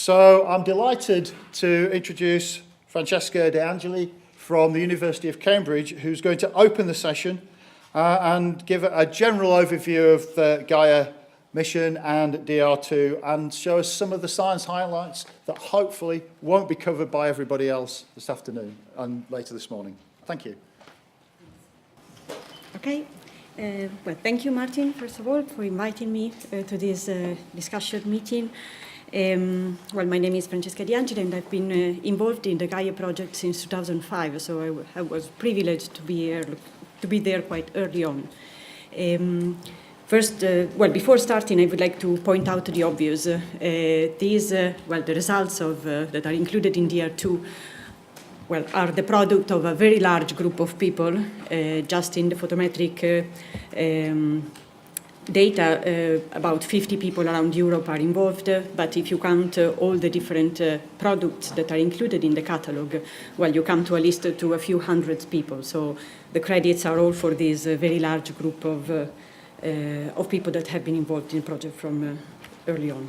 So I'm delighted to introduce Francesca De Angeli from the University of Cambridge, who's going to open the session and give a general overview of the Gaia mission and DR2 and show us some of the science highlights that hopefully won't be covered by everybody else this afternoon and later this morning. Thank you. Okay. Well, thank you, Martin, first of all, for inviting me to this discussion meeting. Well, my name is Francesca De Angeli, and I've been involved in the Gaia project since 2005, so I was privileged to be there quite early on. First, well, before starting, I would like to point out the obvious. The results that are included in DR2 are the product of a very large group of people. Just in the photometric data, about 50 people around Europe are involved, but if you count all the different products that are included in the catalog, well, you come to a list to a few hundred people. So the credits are all for this very large group of people that have been involved in the project from early on.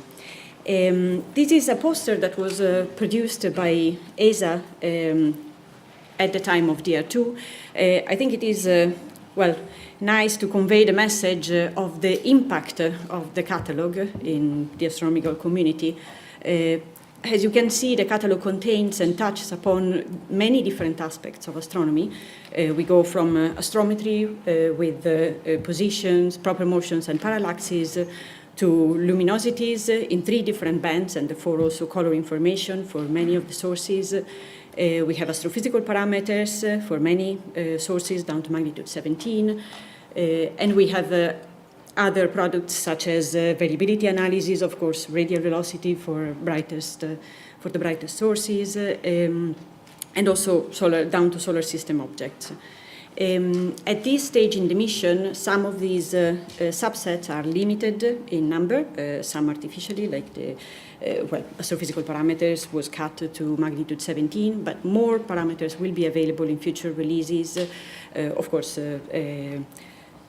This is a poster that was produced by ESA at the time of DR2. I think it is, nice to convey the message of the impact of the catalog in the astronomical community. As you can see, the catalog contains and touches upon many different aspects of astronomy. We go from astrometry with positions, proper motions, and parallaxes, to luminosities in 3 different bands, and therefore also color information for many of the sources. We have astrophysical parameters for many sources down to magnitude 17. And we have other products such as variability analysis, of course, radial velocity for the brightest sources, and also down to solar system objects. At this stage in the mission, some of these subsets are limited in number, some artificially, like the astrophysical parameters was cut to magnitude 17, but more parameters will be available in future releases, of course,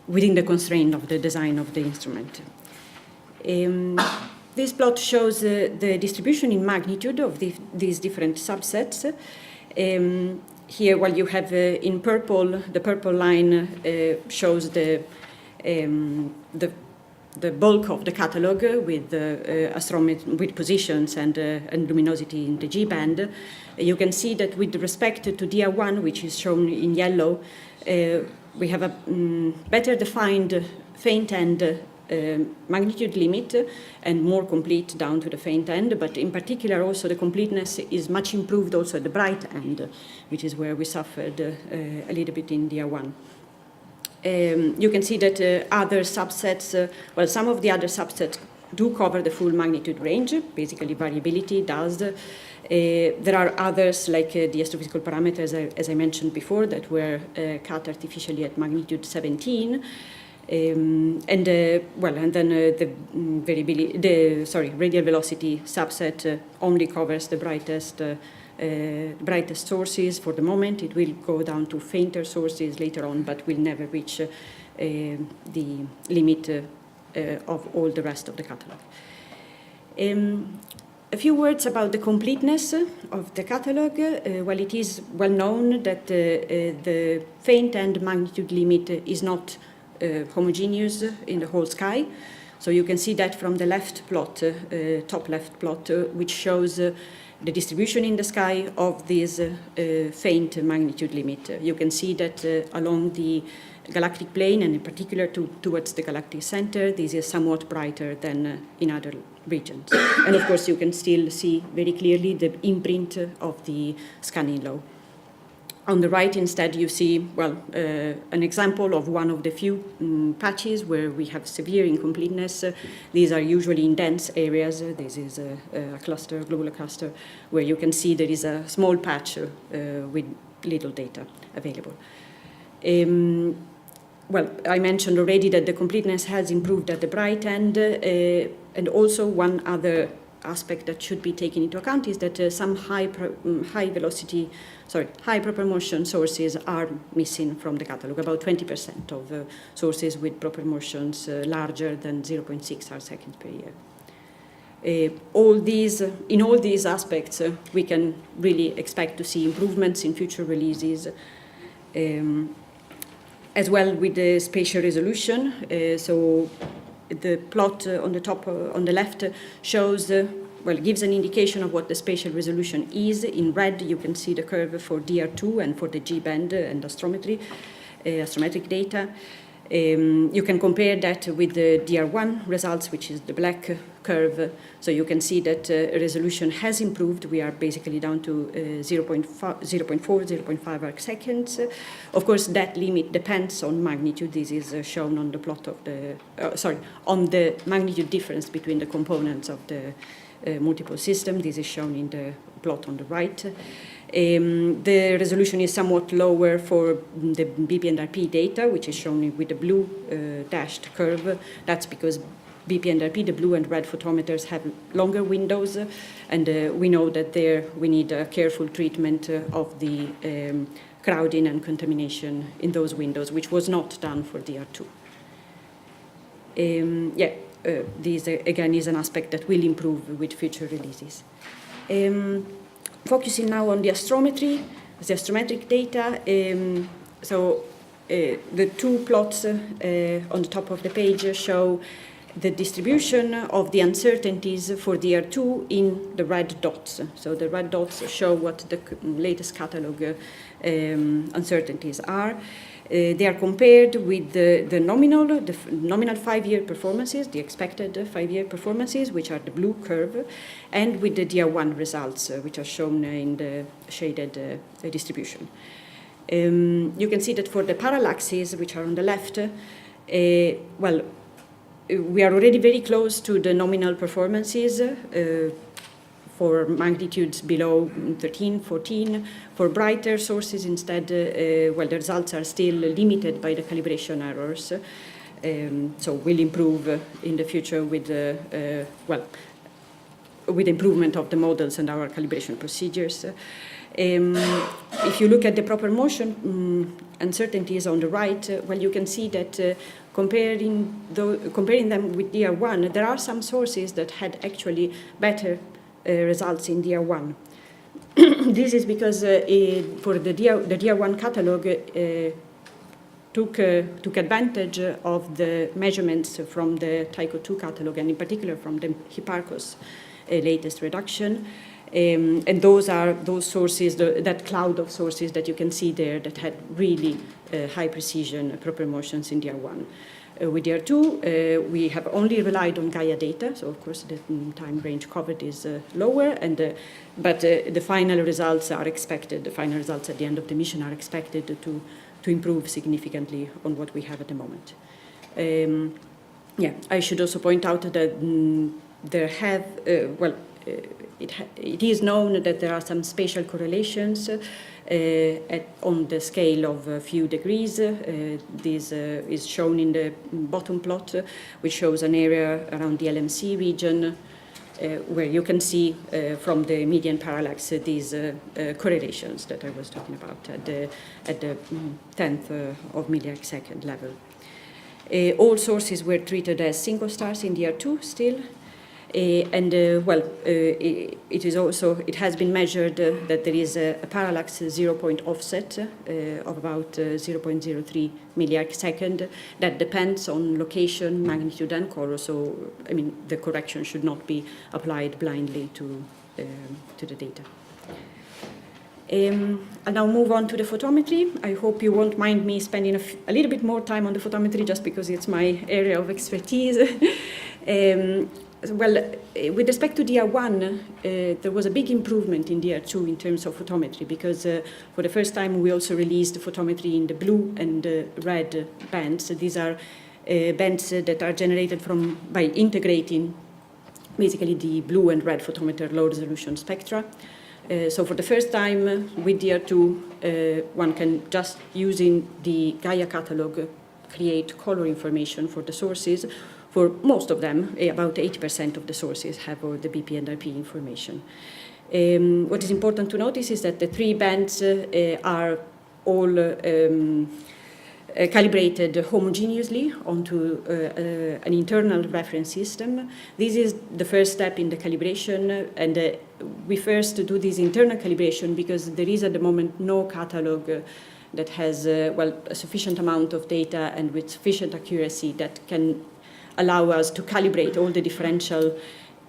within the constraint of the design of the instrument. This plot shows the distribution in magnitude of these different subsets. Here, while you have in purple, the purple line shows the bulk of the catalog with with positions and luminosity in the G band. You can see that with respect to DR1, which is shown in yellow, we have a better defined faint end magnitude limit and more complete down to the faint end, but in particular also the completeness is much improved also at the bright end, which is where we suffered a little bit in DR1. You can see that other subsets, some of the other subsets do cover the full magnitude range, basically variability does. There are others like the astrophysical parameters, as I mentioned before, that were cut artificially at magnitude 17. And then the radial velocity subset only covers the brightest sources for the moment. It will go down to fainter sources later on, but will never reach the limit of all the rest of the catalog. A few words about the completeness of the catalog. Well, it is well known that the faint end magnitude limit is not homogeneous in the whole sky. So you can see that from the left plot, top left plot, which shows the distribution in the sky of this faint magnitude limit. You can see that along the galactic plane, and in particular towards the galactic center, this is somewhat brighter than in other regions. And of course, you can still see very clearly the imprint of the scanning law. On the right, instead, you see, an example of one of the few patches where we have severe incompleteness. These are usually in dense areas. This is a cluster, globular cluster, where you can see there is a small patch with little data available. I mentioned already that the completeness has improved at the bright end, and also one other aspect that should be taken into account is that some high proper motion sources are missing from the catalog. About 20% of sources with proper motions larger than 0.6 arcseconds per year. In all these aspects, we can really expect to see improvements in future releases. As well with the spatial resolution. So the plot on the top, on the left, shows, gives an indication of what the spatial resolution is. In red, you can see the curve for DR2 and for the G-band and astrometric data. You can compare that with the DR1 results, which is the black curve. So you can see that resolution has improved. We are basically down to 0.4, 0.5 arc seconds. Of course, that limit depends on magnitude. This is shown on the plot of the, on the magnitude difference between the components of the multiple system. This is shown in the plot on the right. The resolution is somewhat lower for the BP and RP data, which is shown with the blue dashed curve. That's because BP and RP, the blue and red photometers, have longer windows, and we know that there we need a careful treatment of the crowding and contamination in those windows, which was not done for DR2. This again is an aspect that will improve with future releases. Focusing now on the astrometry, the astrometric data. The two plots on the top of the page show the distribution of the uncertainties for DR2 in the red dots. So the red dots show what the latest catalog uncertainties are. They are compared with the nominal 5-year performances, the expected 5-year performances, which are the blue curve, and with the DR1 results, which are shown in the shaded distribution. You can see that for the parallaxes, which are on the left, we are already very close to the nominal performances for magnitudes below 13, 14. For brighter sources instead, the results are still limited by the calibration errors. So we'll improve in the future with improvement of the models and our calibration procedures. If you look at the proper motion uncertainties on the right, you can see that comparing them with DR1, there are some sources that had actually better results in DR1. This is because for the DR1 catalog took advantage of the measurements from the Tycho 2 catalog, and in particular from the Hipparcos latest reduction. And those are those sources, that cloud of sources that you can see there that had really high precision proper motions in DR1. With DR2, we have only relied on Gaia data, so of course the time range covered is lower, but the final results are expected, the final results at the end of the mission are expected to improve significantly on what we have at the moment. I should also point out that there have, it is known that there are some spatial correlations on the scale of a few degrees. This is shown in the bottom plot, which shows an area around the LMC region, where you can see from the median parallax these correlations that I was talking about at the 10th of milliarc second level. All sources were treated as single stars in DR2 still. It has been measured that there is a parallax 0-point offset of about 0.03 milliarc second that depends on location, magnitude, and color. So, I mean, the correction should not be applied blindly to the data. I'll now move on to the photometry. I hope you won't mind me spending a little bit more time on the photometry just because it's my area of expertise. With respect to DR1, there was a big improvement in DR2 in terms of photometry because for the first time we also released photometry in the blue and red bands. These are bands that are generated by integrating basically the blue and red photometer low resolution spectra. So for the first time with DR2, one can just using the Gaia catalog create color information for the sources. For most of them, about 80% of the sources have the BP and RP information. What is important to notice is that the three bands are all calibrated homogeneously onto an internal reference system. This is the first step in the calibration, and we first do this internal calibration because there is at the moment no catalog that has a sufficient amount of data and with sufficient accuracy that can allow us to calibrate all the differential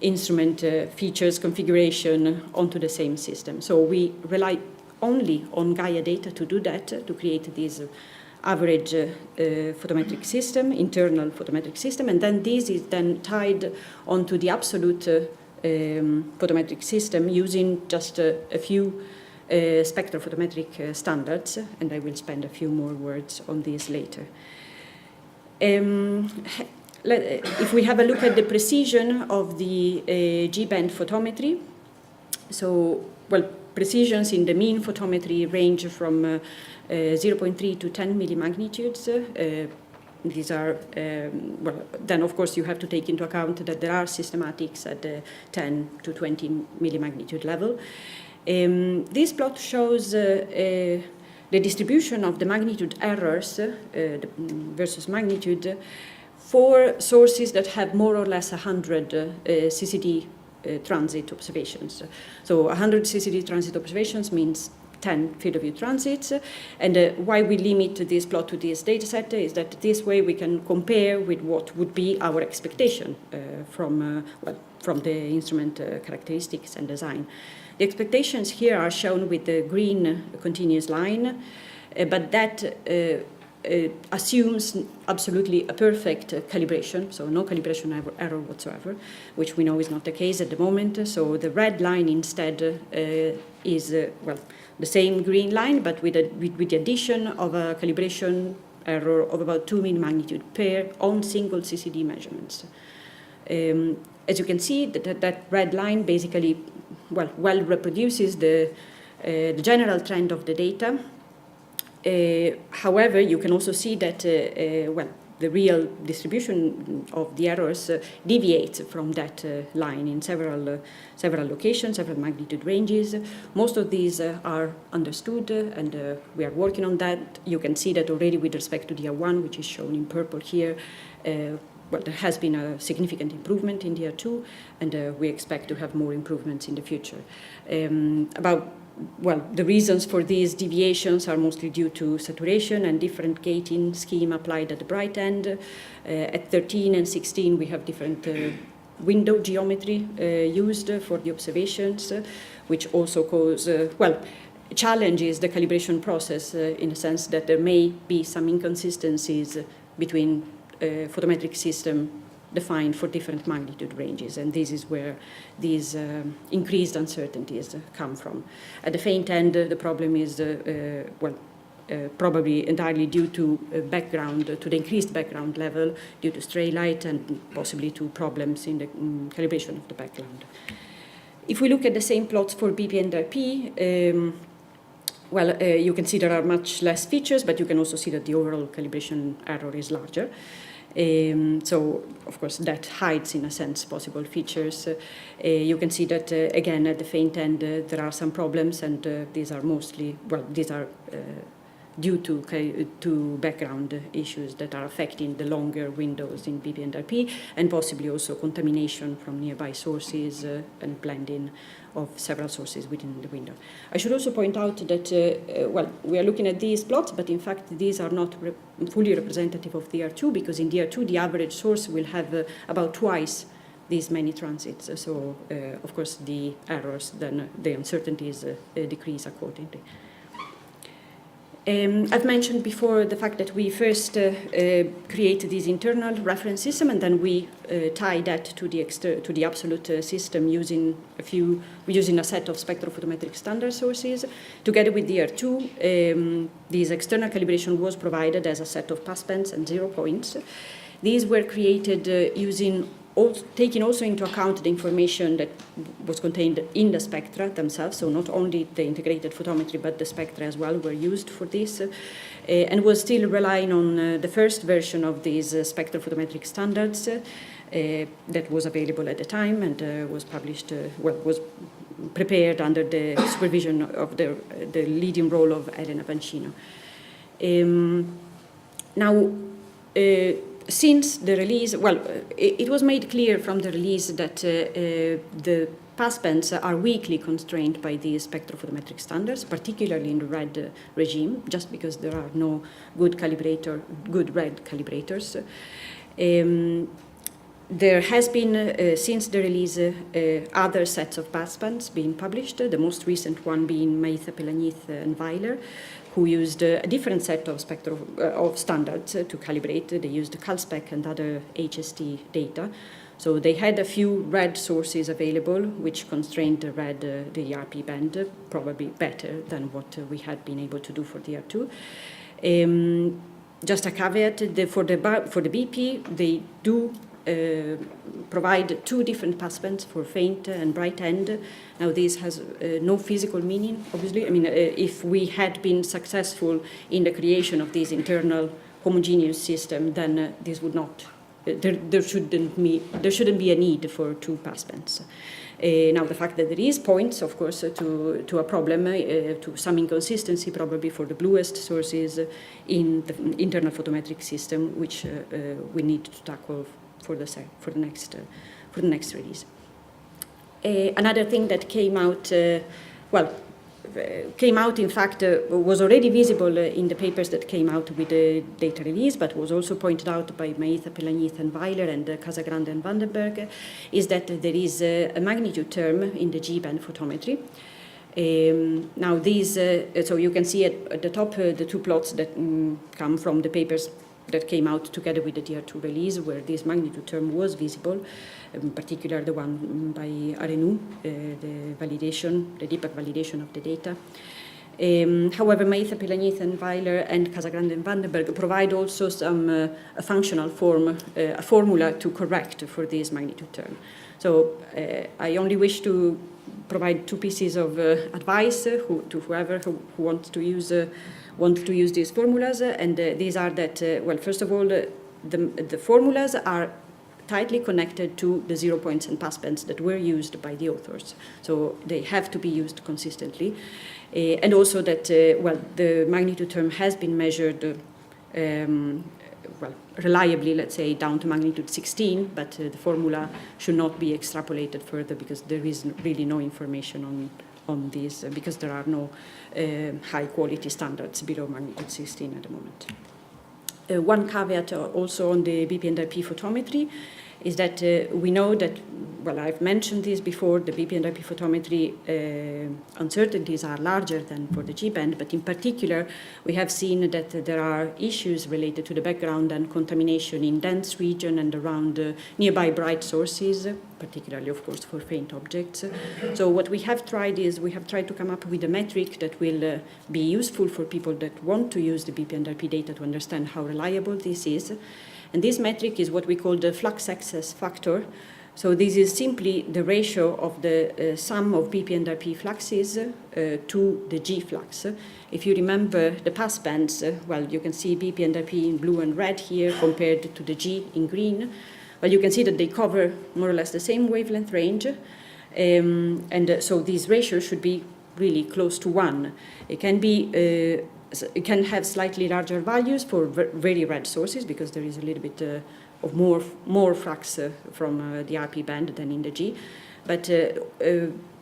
instrument features configuration onto the same system. So we rely only on Gaia data to do that, to create this average photometric system, internal photometric system, and then this is then tied onto the absolute photometric system using just a few spectrophotometric standards, and I will spend a few more words on this later. If we have a look at the precision of the G-band photometry, so, precisions in the mean photometry range from 0.3 to 10 millimagnitudes. These are, then of course you have to take into account that there are systematics at the 10 to 20 millimagnitude level. This plot shows the distribution of the magnitude errors versus magnitude for sources that have more or less 100 CCD transit observations. So 100 CCD transit observations means 10 field of view transits, and why we limit this plot to this data set is that this way we can compare with what would be our expectation from the instrument characteristics and design. The expectations here are shown with the green continuous line, but that assumes absolutely a perfect calibration, so no calibration error whatsoever, which we know is not the case at the moment. So the red line instead is, the same green line, but with the addition of a calibration error of about 2 millimagnitude pair on single CCD measurements. As you can see, that red line basically well reproduces the general trend of the data. However, you can also see that the real distribution of the errors deviates from that line in several locations, several magnitude ranges. Most of these are understood, and we are working on that. You can see that already with respect to DR1, which is shown in purple here. There has been a significant improvement in DR2, and we expect to have more improvements in the future. The reasons for these deviations are mostly due to saturation and different gating scheme applied at the bright end. At 13 and 16, we have different window geometry used for the observations, which also challenges the calibration process in the sense that there may be some inconsistencies between photometric system defined for different magnitude ranges, and this is where these increased uncertainties come from. At the faint end, the problem is probably entirely due to the increased background level, due to stray light and possibly to problems in the calibration of the background. If we look at the same plots for BP and RP, you can see there are much less features, but you can also see that the overall calibration error is larger. So, of course, that hides, in a sense, possible features. You can see that, again, at the faint end, there are some problems, and these are mostly, due to background issues that are affecting the longer windows in BP and RP, and possibly also contamination from nearby sources and blending of several sources within the window. I should also point out that, we are looking at these plots, but in fact these are not fully representative of DR2, because in DR2 the average source will have about twice these many transits. So, of course, the errors, then the uncertainties decrease accordingly. I've mentioned before the fact that we first create this internal reference system, and then we tie that to the absolute system using a set of spectrophotometric standard sources. Together with DR2, this external calibration was provided as a set of passbands and 0 points. These were created taking also into account the information that was contained in the spectra themselves, so not only the integrated photometry, but the spectra as well were used for this, and was still relying on the first version of these spectrophotometric standards that was available at the time and was published, was prepared under the supervision of the leading role of Elena Pancino. Now, since the release, well, it was made clear from the release that the passbands are weakly constrained by the spectrophotometric standards, particularly in the red regime, just because there are no good red calibrators. There has been, since the release, other sets of passbands being published, the most recent one being Meitha, Pelanith, and Weiler, who used a different set of standards to calibrate. They used CalSpec and other HST data. So they had a few red sources available, which constrained the ERP band, probably better than what we had been able to do for DR2. Just a caveat, for the BP, they do provide two different passbands for faint and bright end. Now this has no physical meaning, obviously. I mean, if we had been successful in the creation of this internal homogeneous system, then this would not, there shouldn't be a need for two passbands. Now the fact that there is points, of course, to a problem, to some inconsistency probably for the bluest sources in the internal photometric system, which we need to tackle for the next release. Another thing that came out, in fact, was already visible in the papers that came out with the data release, but was also pointed out by Meitha, Pelanith, and Weiler, and Casagrande and Vandenberg, is that there is a magnitude term in the G-band photometry. Now these, so you can see at the top the two plots that come from the papers that came out together with the DR2 release, where this magnitude term was visible, in particular the one by Arenou, the deepak validation of the data. However, Meitha, Pelanith, and Weiler, and Casagrande and Vandenberg provide also some a functional form, a formula to correct for this magnitude term. So I only wish to provide two pieces of advice to whoever who wants to use these formulas, and these are that, well, first of all, the formulas are tightly connected to the 0 points and passbands that were used by the authors. So they have to be used consistently. And also that, well, the magnitude term has been measured reliably, let's say, down to magnitude 16, but the formula should not be extrapolated further because there is really no information on these, because there are no high-quality standards below magnitude 16 at the moment. One caveat also on the BP and IP photometry is that we know that, well, I've mentioned this before, the BP and IP photometry uncertainties are larger than for the G-band, but in particular, we have seen that there are issues related to the background and contamination in dense region and around nearby bright sources, particularly, of course, for faint objects. So what we have tried is we have tried to come up with a metric that will be useful for people that want to use the BP and IP data to understand how reliable this is. And this metric is what we call the flux excess factor. So this is simply the ratio of the sum of BP and IP fluxes to the G flux. If you remember the passbands, well, you can see BP and IP in blue and red here compared to the G in green. Well, you can see that they cover more or less the same wavelength range. And so this ratio should be really close to 1. It can be it can have slightly larger values for very red sources because there is a little bit of more flux from the RP band than in the G. But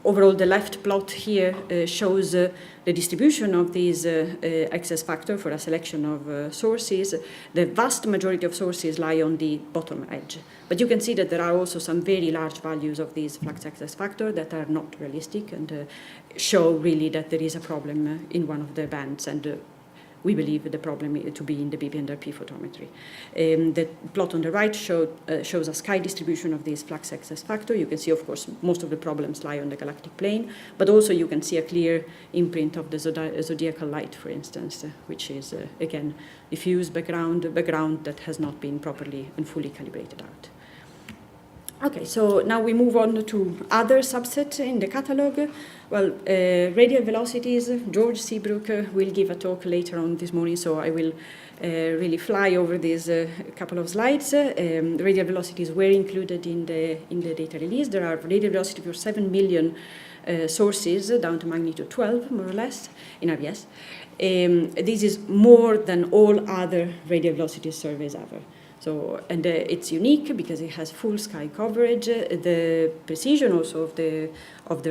overall, the left plot here shows the distribution of these excess factor for a selection of sources. The vast majority of sources lie on the bottom edge. But you can see that there are also some very large values of these flux excess factor that are not realistic and show really that there is a problem in one of the bands, and we believe the problem to be in the BP and RP photometry. The plot on the right shows a sky distribution of this flux excess factor. You can see, of course, most of the problems lie on the galactic plane, but also you can see a clear imprint of the zodiacal light, for instance, which is, again, diffuse background that has not been properly and fully calibrated out. Okay, so now we move on to other subsets in the catalog. Well, radial velocities, George Seabrook will give a talk later on this morning, so I will really fly over these couple of slides. Radial velocities were included in the data release. There are radial velocities for 7 million sources down to magnitude 12, more or less, in RBS. This is more than all other radial velocity surveys ever. So, and it's unique because it has full sky coverage. The precision also of the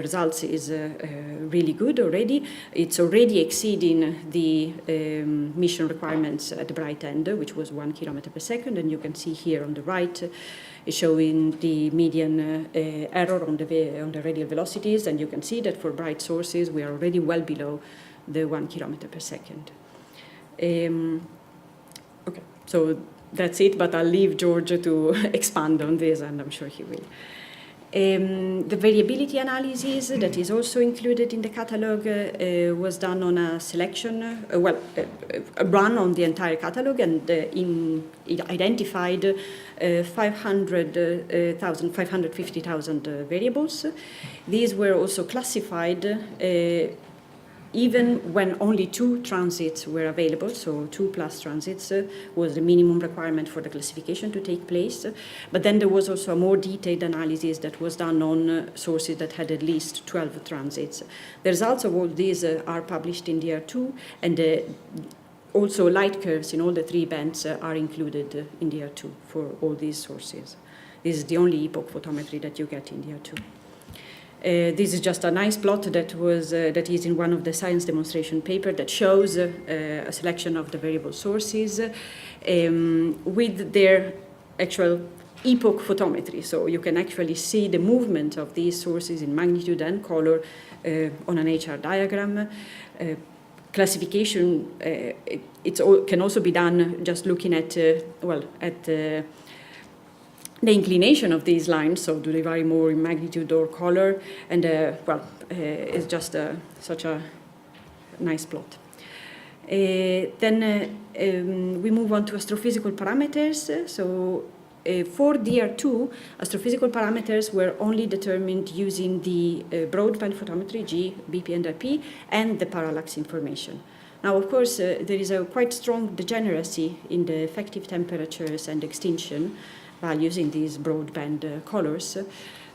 results is really good already. It's already exceeding the mission requirements at the bright end, which was 1 kilometer per second. And you can see here on the right, showing the median error on the radial velocities. And you can see that for bright sources, we are already well below the 1 kilometer per second. Okay, so that's it, but I'll leave George to expand on this, and I'm sure he will. The variability analysis that is also included in the catalog was done on a selection, a run on the entire catalog, and it identified 550,000 variables. These were also classified even when only 2 transits were available, so 2 plus transits was the minimum requirement for the classification to take place. But then there was also a more detailed analysis that was done on sources that had at least 12 transits. The results of all these are published in DR2, and also light curves in all the 3 bands are included in DR2 for all these sources. This is the only epoch photometry that you get in DR2. This is just a nice plot that is in one of the science demonstration paper that shows a selection of the variable sources with their actual epoch photometry. So you can actually see the movement of these sources in magnitude and color on an HR diagram. Classification can also be done just looking at the inclination of these lines, so do they vary more in magnitude or color, and it's just such a nice plot. Then we move on to astrophysical parameters. So for DR2, astrophysical parameters were only determined using the broadband photometry, G, BP, and IP, and the parallax information. Now, of course, there is a quite strong degeneracy in the effective temperatures and extinction values in these broadband colors.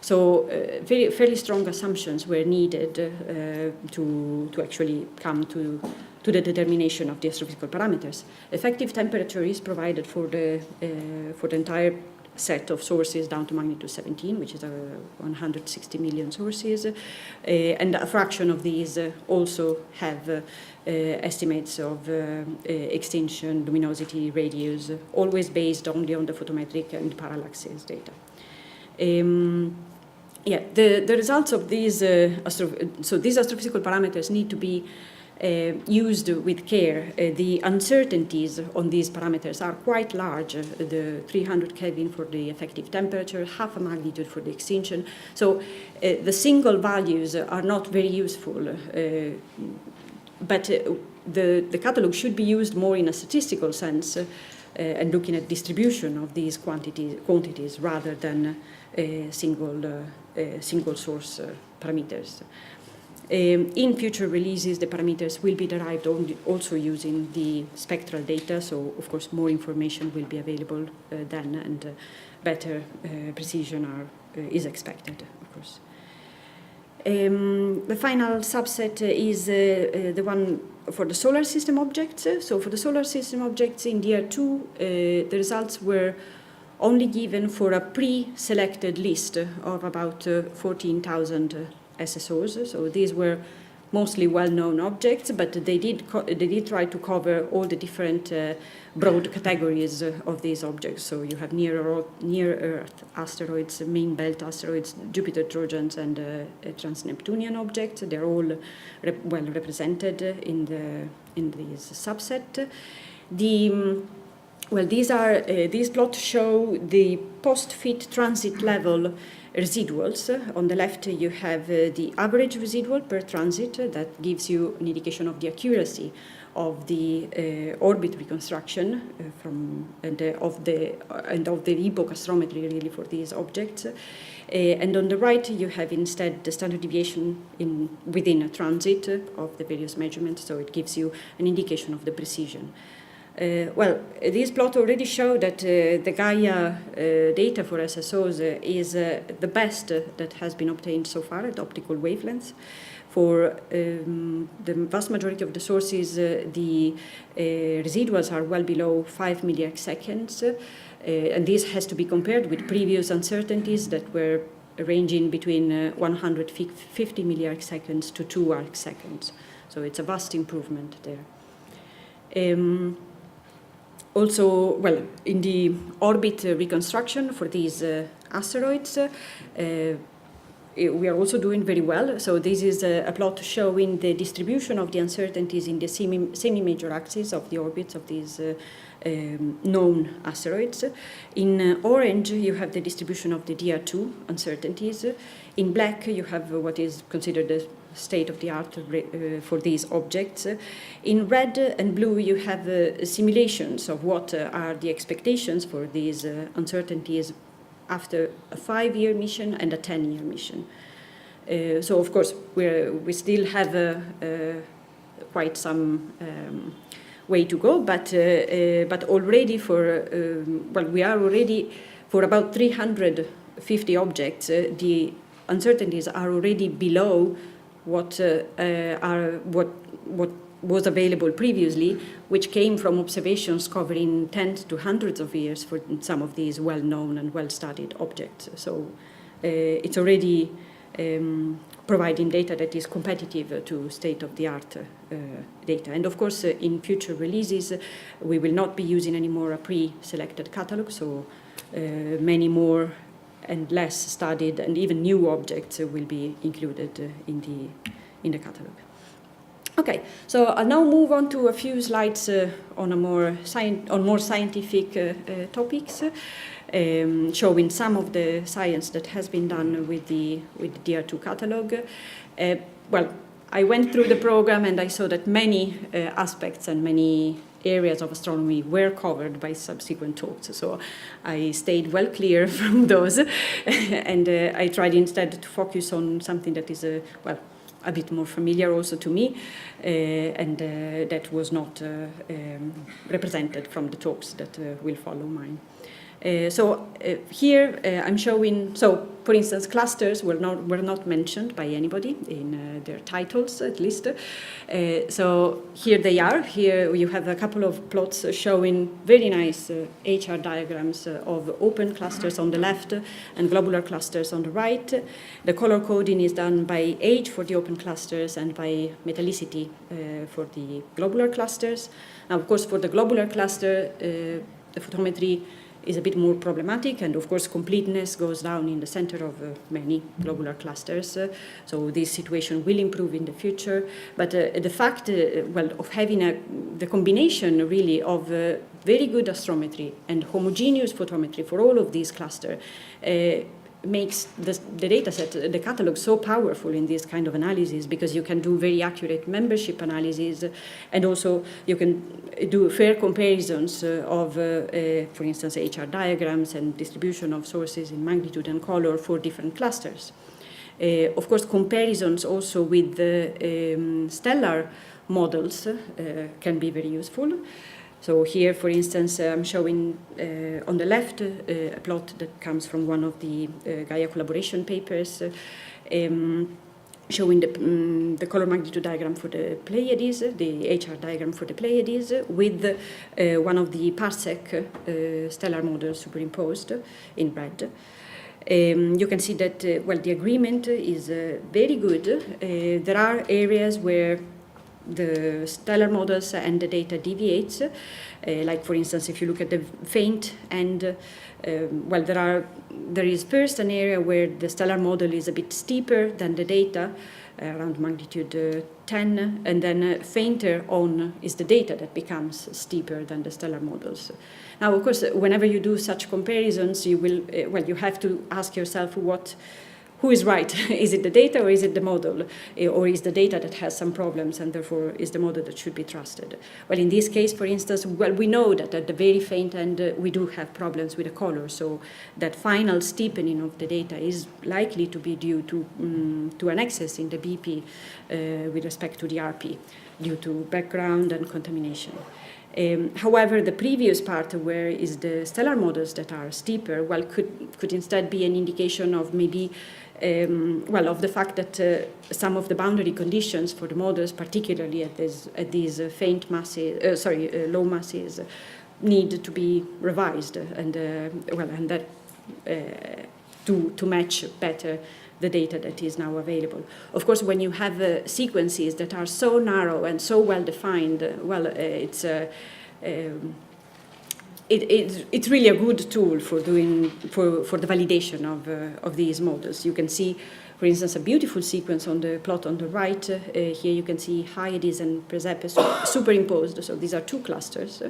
So fairly strong assumptions were needed to actually come to the determination of the astrophysical parameters. Effective temperature is provided for the entire set of sources down to magnitude 17, which is 160 million sources, and a fraction of these also have estimates of extinction, luminosity, radius, always based only on the photometric and parallaxes data. The results of these these astrophysical parameters need to be used with care. The uncertainties on these parameters are quite large, the 300 Kelvin for the effective temperature, half a magnitude for the extinction. So the single values are not very useful, but the catalog should be used more in a statistical sense and looking at distribution of these quantities rather than single source parameters. In future releases, the parameters will be derived also using the spectral data, so of course more information will be available then, and better precision is expected, of course. The final subset is the one for the solar system objects. So for the solar system objects in DR2, the results were only given for a pre-selected list of about 14,000 SSOs. So these were mostly well-known objects, but they did try to cover all the different broad categories of these objects. So you have near-Earth asteroids, main belt asteroids, Jupiter Trojans, and trans-Neptunian objects. They're all well represented in this subset. These plots show the post-fit transit level residuals. On the left, you have the average residual per transit that gives you an indication of the accuracy of the orbit reconstruction of the epoch astrometry really for these objects. And on the right, you have instead the standard deviation within a transit of the various measurements, so it gives you an indication of the precision. Well, this plot already showed that the Gaia data for SSOs is the best that has been obtained so far at optical wavelengths. For the vast majority of the sources, the residuals are well below 5 milliarc seconds, and this has to be compared with previous uncertainties that were ranging between 150 milliarc seconds to 2 arc seconds. So it's a vast improvement there. Also, well, in the orbit reconstruction for these asteroids, we are also doing very well. So this is a plot showing the distribution of the uncertainties in the semi-major axis of the orbits of these known asteroids. In orange, you have the distribution of the DR2 uncertainties. In black, you have what is considered the state-of-the-art for these objects. In red and blue, you have simulations of what are the expectations for these uncertainties after a 5-year mission and a 10-year mission. So, of course, we still have quite some way to go, but already we are already for about 350 objects. The uncertainties are already below what was available previously, which came from observations covering tens to hundreds of years for some of these well-known and well-studied objects. So it's already providing data that is competitive to state-of-the-art data. And of course, in future releases, we will not be using anymore a pre-selected catalog, so many more and less studied and even new objects will be included in the catalog. Okay, so I'll now move on to a few slides on more scientific topics, showing some of the science that has been done with the DR2 catalog. Well, I went through the program and I saw that many aspects and many areas of astronomy were covered by subsequent talks, so I stayed well clear from those, and I tried instead to focus on something that is a bit more familiar also to me, and that was not represented from the talks that will follow mine. Here I'm showing, so for instance, clusters were not mentioned by anybody in their titles, at least. So here they are. Here you have a couple of plots showing very nice HR diagrams of open clusters on the left and globular clusters on the right. The color coding is done by age for the open clusters and by metallicity for the globular clusters. Now, of course, for the globular cluster, the photometry is a bit more problematic, and of course completeness goes down in the center of many globular clusters, so this situation will improve in the future. But the fact of having the combination really of very good astrometry and homogeneous photometry for all of these clusters makes the data set, the catalog, so powerful in this kind of analysis, because you can do very accurate membership analysis, and also you can do fair comparisons of, for instance, HR diagrams and distribution of sources in magnitude and color for different clusters. Of course, comparisons also with the stellar models can be very useful. So here, for instance, I'm showing on the left a plot that comes from one of the Gaia collaboration papers, showing the color magnitude diagram for the Pleiades, the HR diagram for the Pleiades, with one of the parsec stellar models superimposed in red. You can see that, the agreement is very good. There are areas where the stellar models and the data deviates, like for instance, if you look at the faint end, there is first an area where the stellar model is a bit steeper than the data, around magnitude 10, and then fainter on is the data that becomes steeper than the stellar models. Now, of course, whenever you do such comparisons, you will you have to ask yourself who is right? Is it the data or is it the model? Or is the data that has some problems and therefore is the model that should be trusted? Well, in this case, for instance, we know that at the very faint end we do have problems with the color, so that final steepening of the data is likely to be due to an excess in the BP with respect to the RP. due to background and contamination. However, the previous part, where is the stellar models that are steeper, well, could instead be an indication of maybe, of the fact that some of the boundary conditions for the models, particularly at these faint masses, low masses, need to be revised, and that to match better the data that is now available. Of course, when you have sequences that are so narrow and so well defined, it's really a good tool for the validation of these models. You can see, for instance, a beautiful sequence on the plot on the right. Here you can see Hyades and Prasepe superimposed. So these are two clusters.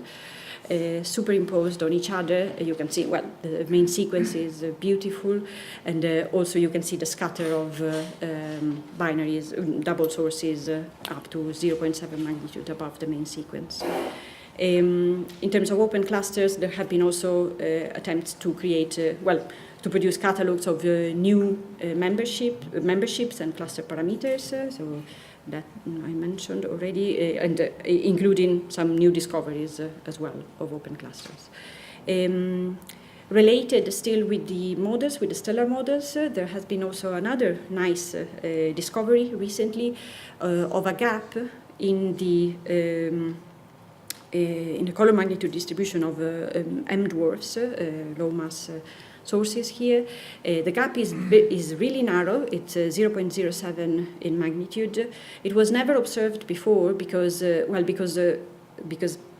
Superimposed on each other. You can see, the main sequence is beautiful, and also you can see the scatter of binaries, double sources up to 0.7 magnitude above the main sequence. In terms of open clusters, there have been also attempts to create, to produce catalogs of new memberships and cluster parameters. So that I mentioned already, and including some new discoveries as well of open clusters. Related still with the models, with the stellar models, there has been also another nice discovery recently of a gap in the color magnitude distribution of M dwarfs, low mass sources here. The gap is really narrow. It's 0.07 in magnitude. It was never observed before because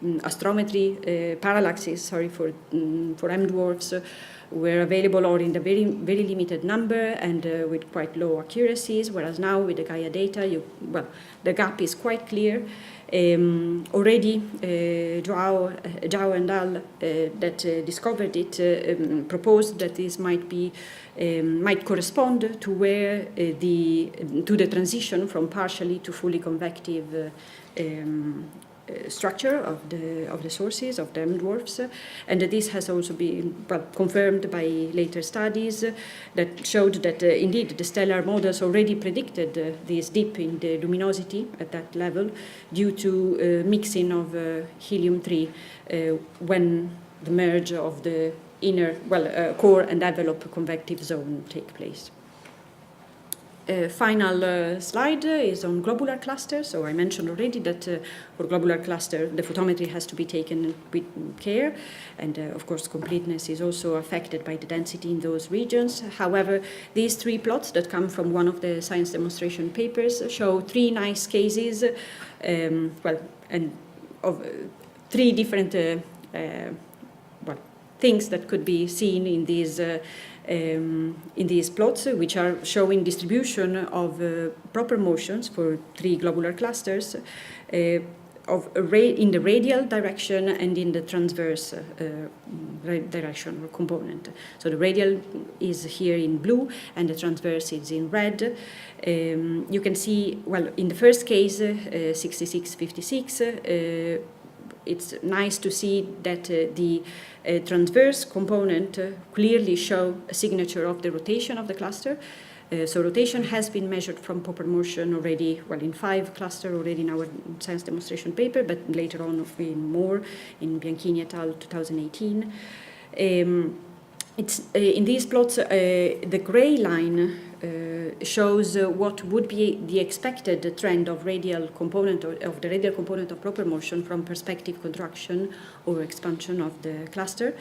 astrometry parallaxes, for M dwarfs, were available or in the very, very limited number and with quite low accuracies, whereas now with the Gaia data, the gap is quite clear. Already Zhao and Al that discovered it proposed that this might correspond to where to the transition from partially to fully convective structure of the sources of the M dwarfs, and this has also been confirmed by later studies that showed that indeed the stellar models already predicted this dip in the luminosity at that level due to mixing of helium-3 when the merge of the inner core and envelope convective zone take place. Final slide is on globular clusters. So I mentioned already that for globular cluster, the photometry has to be taken with care, and of course completeness is also affected by the density in those regions. However, these three plots that come from one of the science demonstration papers show three nice cases, and of three different things that could be seen in these plots, which are showing distribution of proper motions for three globular clusters in the radial direction and in the transverse direction or component. So the radial is here in blue and the transverse is in red. You can see, in the first case, 6656, it's nice to see that the transverse component clearly show a signature of the rotation of the cluster. So rotation has been measured from proper motion already, in 5 clusters already in our science demonstration paper, but later on in more in Bianchini et al. 2018. It's in these plots, the gray line shows what would be the expected trend of radial component of the radial component of proper motion from perspective contraction or expansion of the cluster.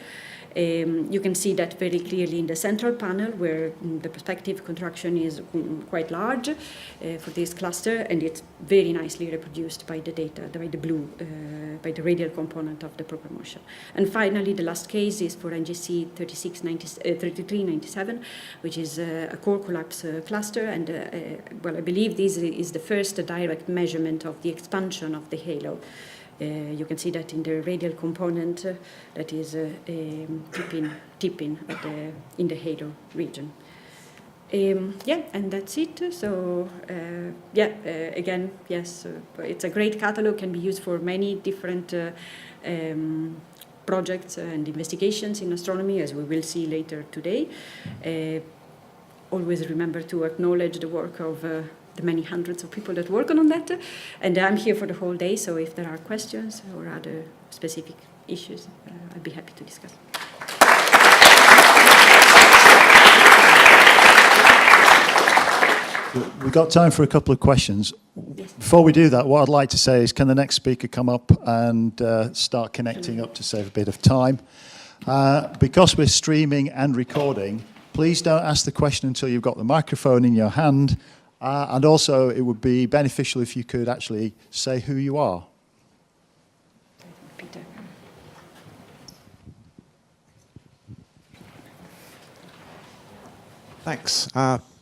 You can see that very clearly in the central panel, where the perspective contraction is quite large for this cluster, and it's very nicely reproduced by the data, by the blue, by the radial component of the proper motion. And finally, the last case is for NGC 3397, which is a core collapse cluster, and I believe this is the first direct measurement of the expansion of the halo. You can see that in the radial component that is tipping in the halo region. And that's it. So, again, yes, it's a great catalog, can be used for many different projects and investigations in astronomy, as we will see later today. Always remember to acknowledge the work of the many hundreds of people that work on that. And I'm here for the whole day, so if there are questions or other specific issues, I'd be happy to discuss. We've got time for a couple of questions. Yes. Before we do that, what I'd like to say is, can the next speaker come up and start connecting up to save a bit of time? Because we're streaming and recording, please don't ask the question until you've got the microphone in your hand. And also, it would be beneficial if you could actually say who you are. Peter. Thanks.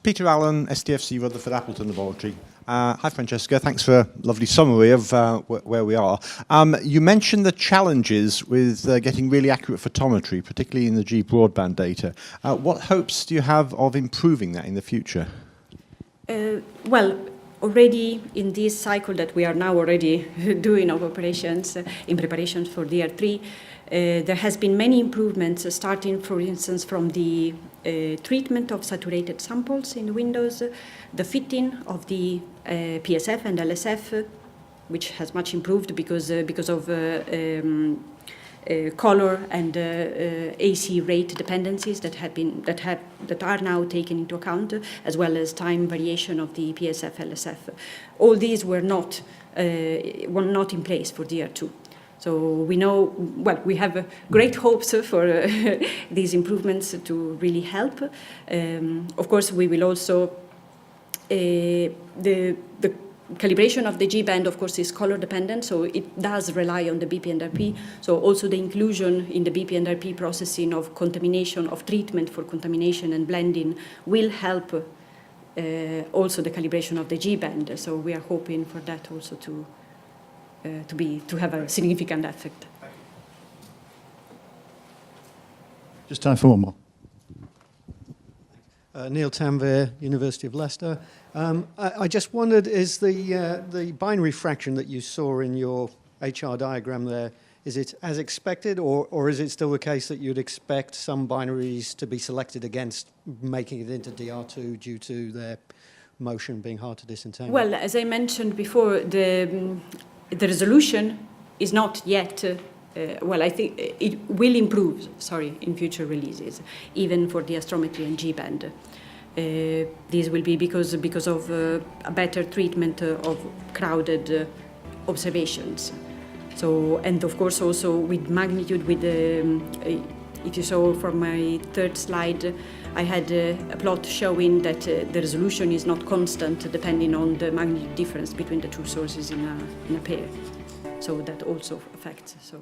Peter Allen, STFC Rutherford Appleton Laboratory. Hi, Francesca. Thanks for a lovely summary of where we are. You mentioned the challenges with getting really accurate photometry, particularly in the G broadband data. What hopes do you have of improving that in the future? Well, already in this cycle that we are now already doing of operations in preparation for DR3, there has been many improvements, starting, for instance, from the treatment of saturated samples in Windows, the fitting of the PSF and LSF, which has much improved because of color and AC rate dependencies that are now taken into account, as well as time variation of the PSF LSF. All these were not in place for DR2. So we know, well, we have great hopes for these improvements to really help. Of course, we will also, the calibration of the G-band, of course, is color dependent, so it does rely on the BP&RP. So also the inclusion in the BP&RP processing of contamination, of treatment for contamination and blending will help also the calibration of the G-band. So we are hoping for that also to have a significant effect. Just time for one more. Neil Tanvir, University of Leicester. I just wondered, is the binary fraction that you saw in your HR diagram there, is it as expected, or is it still the case that you'd expect some binaries to be selected against making it into DR2 due to their motion being hard to disentangle? Well, as I mentioned before, the resolution is not yet, well, I think it will improve, in future releases, even for the Astrometry and G-band. This will be because of a better treatment of crowded observations. So, and of course also with magnitude, with if you saw from my third slide, I had a plot showing that the resolution is not constant depending on the magnitude difference between the two sources in a pair. So that also affects. So.